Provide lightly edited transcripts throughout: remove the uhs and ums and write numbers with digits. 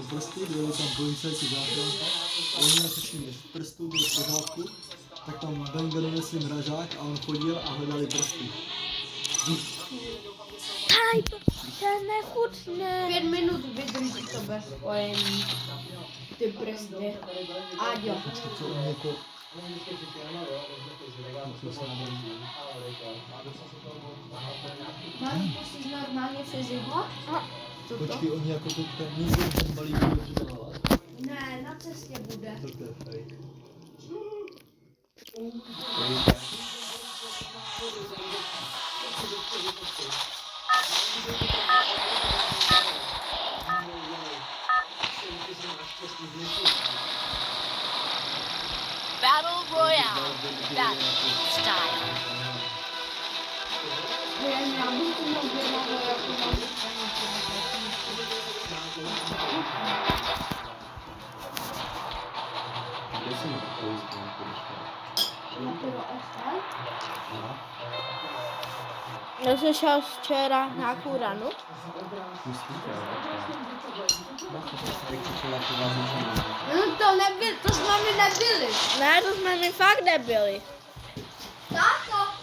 Prsty, byly tam policajti záchranka, oni natočili v prstu, byl v pořádku, tak tam Ben donesli mražák a on chodil a hledali prsty. Taj, to je nechutné. 5 minut vydrží to bez spojení. Ty prsty. Aďo. Co on jako... Máš musíš normálně fyziko? Počkej, oni jako to ten balík dobře dělala. Ne, na cestě bude. To je fake. Battle Royale. Battle style. Já bych to mohl jako Kde jsem takový Já jsem šel včera na Kuranu. No to nebyl, to jsme mi nebyli. Ne, to jsme mi fakt nebyli. Táto.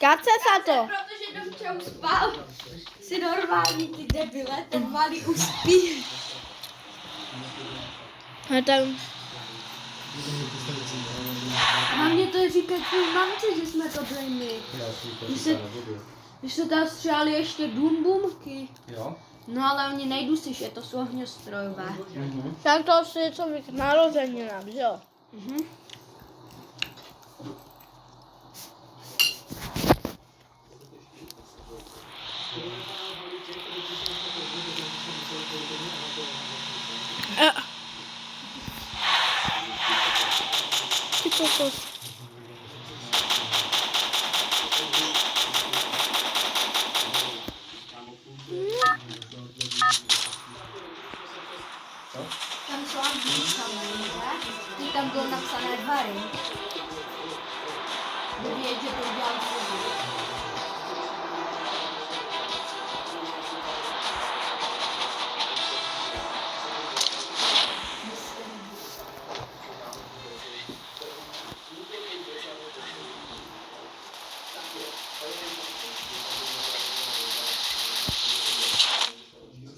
Kace sa to. Protože Domča uspal. Si normální ty debile, ten malý uspí. A tam... Hlavně to říkat tvůj mamce, že jsme to byli my. Když se tam střelali ještě dumbumky. Jo? No ale oni nejdu slyšet, to jsou ohňostrojové. Tak to asi něco k narozeninám, že jo? Ty kokos. Tam jsou angličané, ty tam bylo napsané Vary. Vědět, že to udělal Fuzi.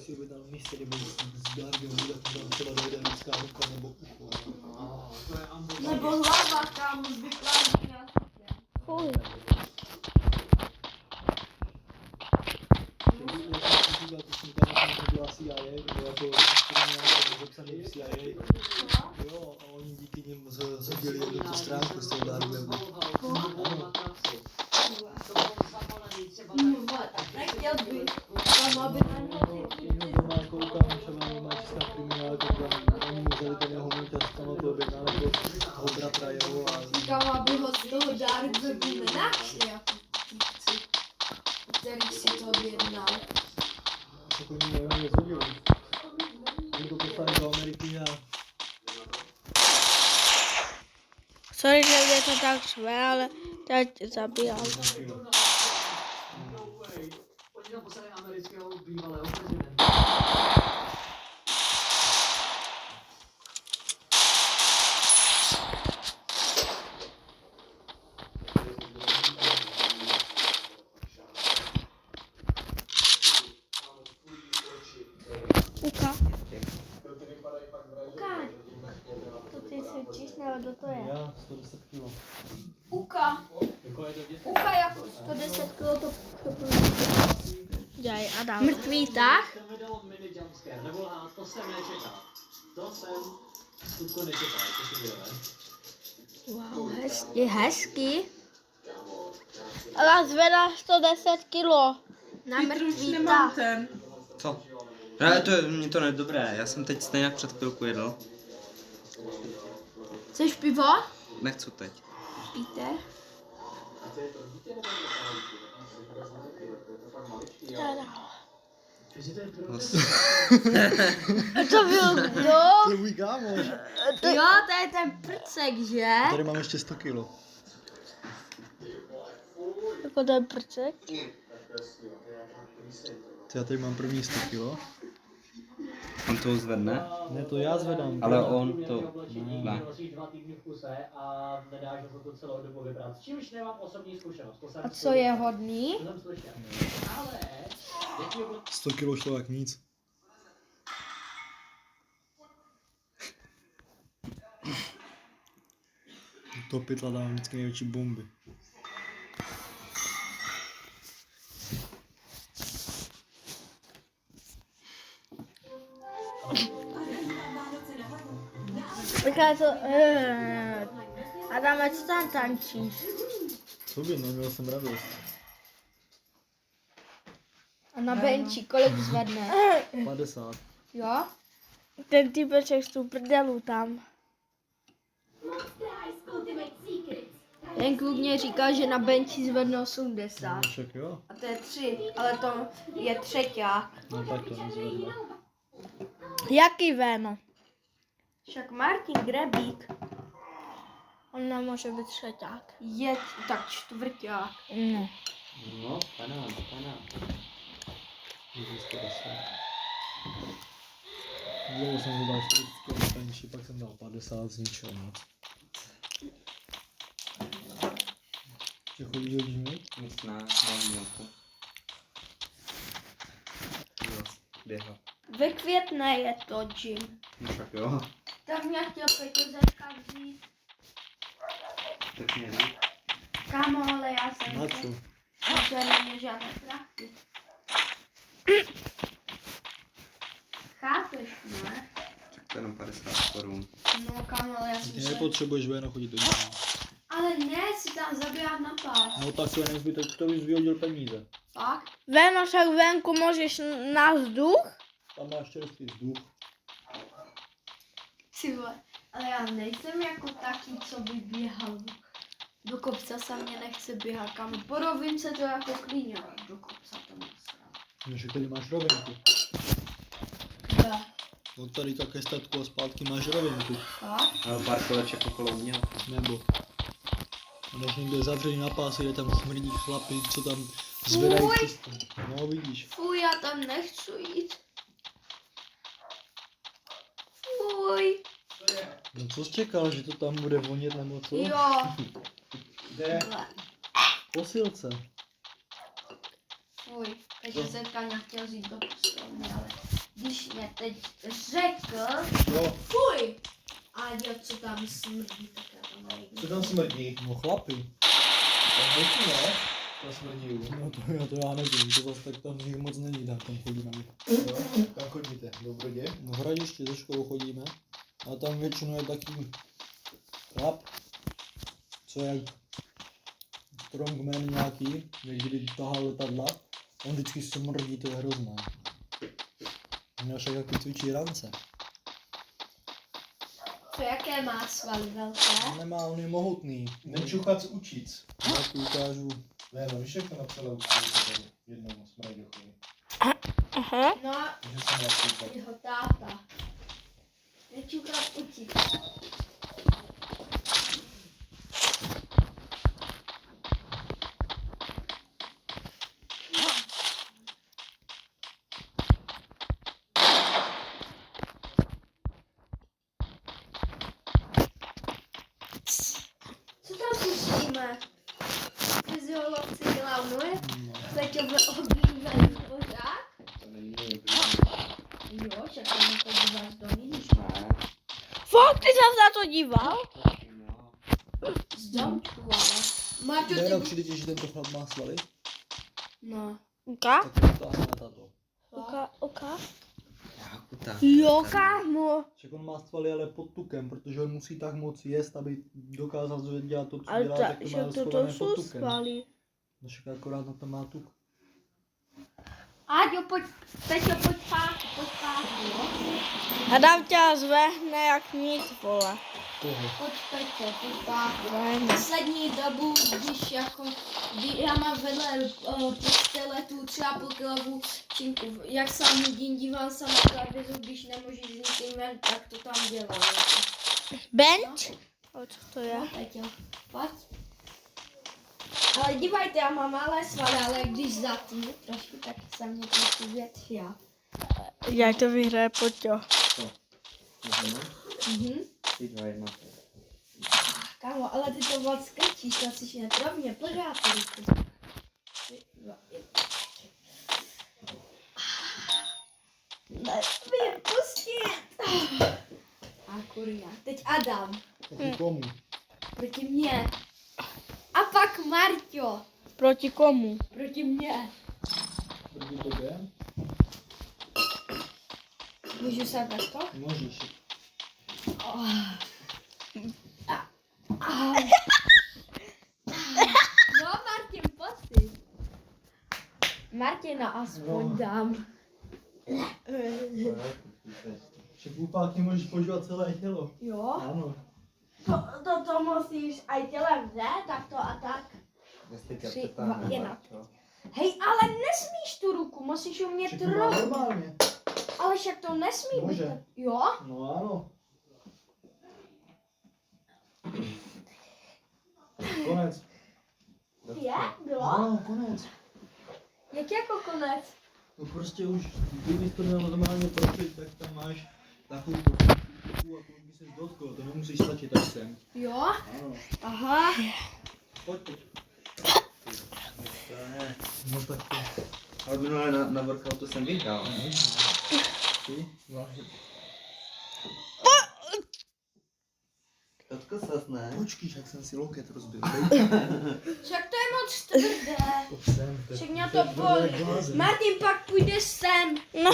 Si objednal místě, kde byl s Gargem, kde tam třeba dojde lidská ruka nebo ucho. Nebo hlava, kámo, zvyklá na Fuj. Já jsem říkal, že jsem byla CIA, nebo jako kriminální zapsaný v CIA. Jo, a oni díky nim zhodili jednu tu stránku z toho Darwinu. Ano. Nechtěl bych. Tam aby Doma koukám, třeba má česká kriminálka, oni mu vzali ten jeho muť a tam to objednal jako toho bratra jeho a... Říkám, aby ho z toho Darwinu nenašli, jako týpci, který si to objednal. Tak oni nevím, je zhodili. Oni to poslali do Ameriky a... Sorry, že mě to tak šve, ale teď zabíjal. Oni tam poslali amerického bývalého prezidenta. Uka. Uka. To ty cvičíš, nebo kdo to je? Já, 110 kg. Uka. Uka jako 110 kg to Dělej a dál. mrtvý tah. To mi dalo mini jumpscare, nebo lhát, to jsem nečekal. To jsem skutku nečekal, to si bylo, ne? Wow, je hezký. Ale zvedá 110 kilo. Na mrtvý tah. Co? Ale mě to nedobré, já jsem teď stejně před chvilku jedl. Chceš pivo? Nechci teď. Píte? To byl kdo? To je můj kámoš. Jo, to je ten prcek, že? Tady mám ještě 100 kilo. Jako ten prcek? Já tady mám první 100 kilo. On to zvedne, Ne, to já zvedám. ale on to ne. Nosíš 2 týdny v kuse a nedáš ho to celou dobu vybrat. S čímž nemám osobní zkušenost. To jsem A co je hodný? To jsem slyšel. Ale... 100 kilo šlo jak nic. To pytla dám vždycky největší bomby. Počkej, to... Adame, co tam tančíš? Co by, neměl jsem radost. A na benči, kolik zvedne? 50. Jo? Ten týpeček z tu prdelu tam. Ten kluk mě říkal, že na benči zvedne 80. Však jo. A to je 3, ale to je třeťák. No tak to nezvedne. Jaký Véno? Však Martin Grebík On nemůže být třeťák. je tak čtvrťák. No. No, panán. Dlouho jsem dal 40 kilo penči, pak jsem dal 50 z ničeho moc. Ještě chodíš do džímy? Nic ne, mám nějakou. Jo, běhá. Ve Květné je to gym. No však jo, Tak mě chtěl Peťozečka vzít. tak mě ne. Kámo, ale já jsem Na co? to není žádné prachy. Chápeš, ne? Tak to je jenom 50 korun. No kámo, ale já jsem Ty se... nepotřebuješ Véno chodit do džímy. Ale ne, si tam zabíhat na pás. No tak to je nezbytek, to bys vyhodil peníze. Fakt? Véno, však venku můžeš na vzduch? Tam máš čerstvý vzduch. Ty vole, ale já nejsem jako taký, co by běhal do kopce, se mě nechce běhat, kam po rovince to jako klíně, ale do kopce to nesrám. No, že tady máš rovinku. Kde? No tady také statku a zpátky máš rovinku. Fakt? Ale pár koleček okolo mě. Nebo. A než někdo je zavřený na pás, jde tam smrdí chlapi, co tam zvedají cestu. No vidíš. Fuj, já tam nechci jít. Fuj. No co jsi čekal, že to tam bude vonět nebo co? Jo. Jde. Ble. Posilce. Fuj. Takže Zetka mě chtěl vzít do posilovny, ale když mě teď řekl, Jo. fuj. A jo, co tam smrdí, tak já tam nejdu. Co tam smrdí? No chlapi. Tam hoďky, ne? To smrdí. No to já nevím, to zase tak tam jich moc není, tam chodíme. Jo? Kam chodíte? Do Brodě? No v Hradišti ze školou chodíme. A tam většinou je taký chlap, co je jak strongman nějaký, kdy tahal letadla. On vždycky smrdí, to je hrozné. On však taky cvičí rance. To jaké má svaly velké? On nemá, on je mohutný. Nečuchat z učic. Já ti ukážu. Ne, no víš, jak to napsala učitelka jednomu Smrajdochovi. Aha. No a Že jsem já čuchat. jeho táta. Nečukat učit. Co tam pustíme? Fyziolog si klaunuje? Peťo byl oblíbený pořád? To není Jo, že to na to díváš do vidíš. Fakt, ty jsi na to díval? Z domčku, ale. Marťo, Jenom ty... přijde ti, že tento chlap má svaly, No. Uka? tak to táhne na tato. Uka? Jákuta. Jo, kámo. Však on má svaly ale pod tukem, protože on musí tak moc jíst, aby dokázal dělat to, co Ale dělá, ta, tak to že má to schované jsou pod tukem. svaly. No však akorát na to má tuk. Áďo, pojď, Peťo, pojď pátku, jo? Adam tě zvehne jak nic, vole. Koho? Pojď, Peťo, pojď pátku. Zvehne. Poslední dobu, když jako, kdy já mám vedle postele tu 3,5 kilovou skřínku. Jak sám dívám se na klavíru, když nemůžeš s nikým jen, tak to tam dělá. Bench? O, co to je? No, teď jo. Pojď. Ale dívejte, já mám malé svaly, ale když zatím trošku, tak se mě trošku větší. Jak to vyhraje Poťo? Mhm. 3, 2, 1. Kámo, ale ty to moc krčíš, to jsi nepravně, pořád to ruku. 3, 2, 1. Nesmím pustit. A kurňa. Teď Adam. Proti komu? Proti mně. A pak Marťo. Proti komu? Proti mně. Proti tobě? Můžu se takto? Můžeš. No, Martin, pojď si. Martina aspoň dám. Však úpálky můžeš používat celé tělo. Jo? Ano. To musíš aj tělem, ne? Tak to a tak. Jestli 3, 2, 1. Hej, ale nesmíš tu ruku, musíš umět Však to má trochu. normálně. Ale však to nesmí Může. být. Jo? No ano. Konec. Je? Bylo? No, konec. Jak jako konec? No prostě už, kdybys to měl normálně prošlit, tak tam máš takovou ruku, a kolik by ses dotkl, to nemusíš stačit až sem. Jo? Ano. Aha. Pojď. No tak to. Ale minule na workoutu jsem vyhrál. Ty, váhy. Dotkl ses, ne? Počkej, jak jsem si loket rozbil. Však to je moc tvrdé. To sem. Však mě to bolí. Martin, pak půjde sem. No.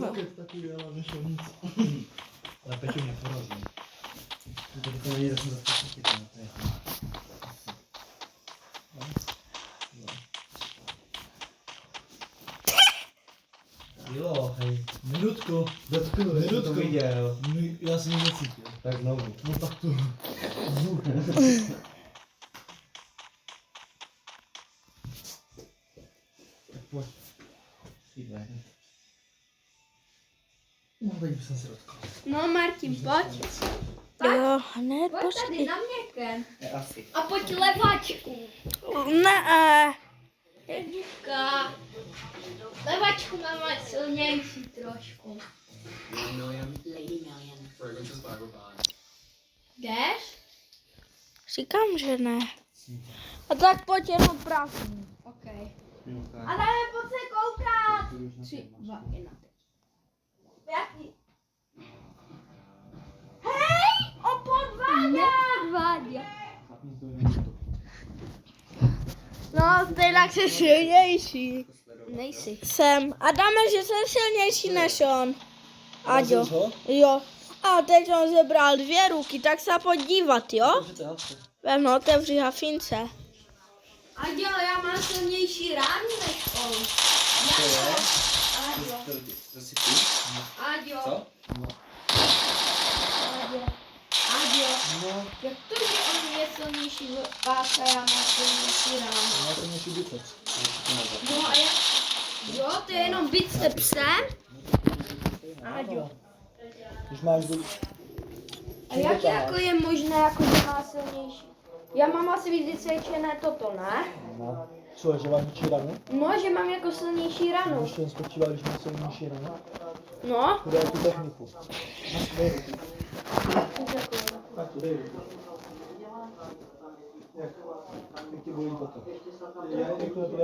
Loket takový, ale nešel nic. Ale Peťo mě porazil. To není zase chytit. Jo, hej, minutku. Minutku. To viděl. Já jsem ji necítil. Tak znovu. No tak to. Tak pojď. 3, 2, 1. No, teď bych se dotkl. No, Martin, pojď. Jo, hned Pojď tady počkej. na mě, Ken. Asi. A pojď levačku. Ne. Jednička. Levačku mám ať silnější trošku. Lady Million. Fragrances by Rabanne. Jdeš? Říkám, že ne. A tak pojď jenom prázdný. OK. A dáme pojď se koukat. 3, 2, 1. Jaký? Hej, podváděl. No, stejnak jsi silnější. Nejsi. Jsem. A dáme, že jsem silnější než on. Aďo. Porazil ho? Jo. A teď on zebral 2 ruky, tak se podívat, jo? Vem, otevři hafince. Aďo, já mám silnější rány než on. Aďo. To si ty? Aďo. Co? Aďo. Aďo. No, Jak to, že on je silnější pás a já mám silnější rány? má to něčí biceps. No a jak? Jo, to je jenom bicepsem. Aďo. Když máš A jak jako je možné, jako že má silnější? Já mám asi víc vycvičené toto, ne? No. Co, že máš větší ranu? No, že mám jako silnější ranu. Když jen spočívá, když máš silnější ranu. No. Kde je tu techniku? Dej ruku. Tak to dej ruku. Jak ti bolí toto? Já rychle to